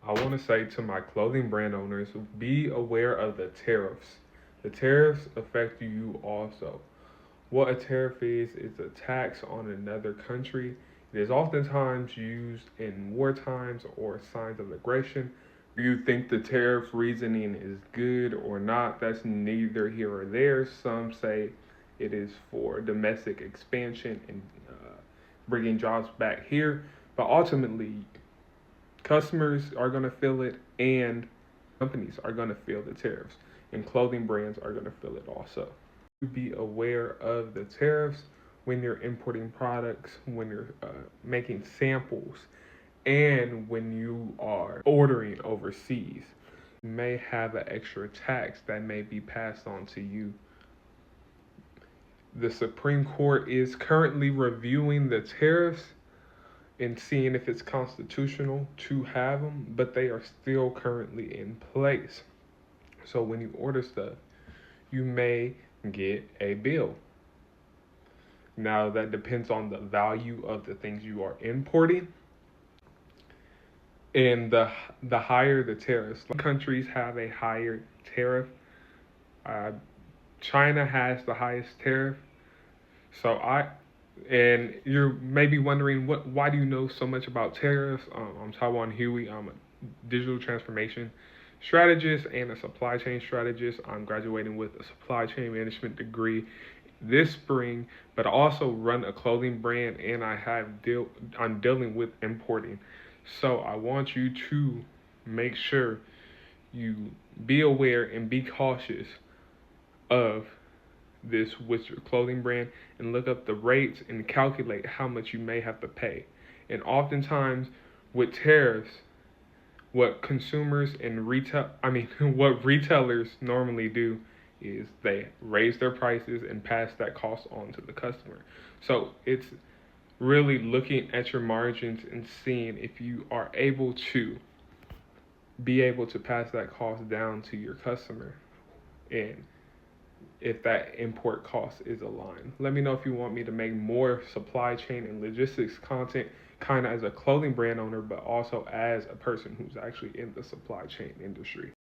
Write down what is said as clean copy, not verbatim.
I want to say to my clothing brand owners, be aware of the tariffs. The tariffs affect you also. What a tariff is a tax on another country. It is oftentimes used in war times or signs of aggression. You think the tariff reasoning is good or not, that's neither here or there. Some say it is for domestic expansion and bringing jobs back here, but ultimately, customers are going to feel it and companies are going to feel the tariffs, and clothing brands are going to feel it also. Be aware of the tariffs when you're importing products, when you're making samples, and when you are ordering overseas. You may have an extra tax that may be passed on to you. The Supreme Court is currently reviewing the tariffs and seeing if it's constitutional to have them, but they are still currently in place. So when you order stuff, you may get a bill. Now that depends on the value of the things you are importing, and the higher the tariffs. Some countries have a higher tariff. Uh, China has the highest tariff. So and you're maybe wondering why do you know so much about tariffs? I'm Taiwan Huey. I'm a digital transformation strategist and a supply chain strategist. I'm graduating with a supply chain management degree this spring, but I also run a clothing brand and I'm dealing with importing. So I want you to make sure you be aware and be cautious of this with your clothing brand and look up the rates and calculate how much you may have to pay. And oftentimes with tariffs, what consumers and what retailers normally do is they raise their prices and pass that cost on to the customer. So it's really looking at your margins and seeing if you are able to pass that cost down to your customer, and if that import cost is aligned. Let me know if you want me to make more supply chain and logistics content, kind of as a clothing brand owner, but also as a person who's actually in the supply chain industry.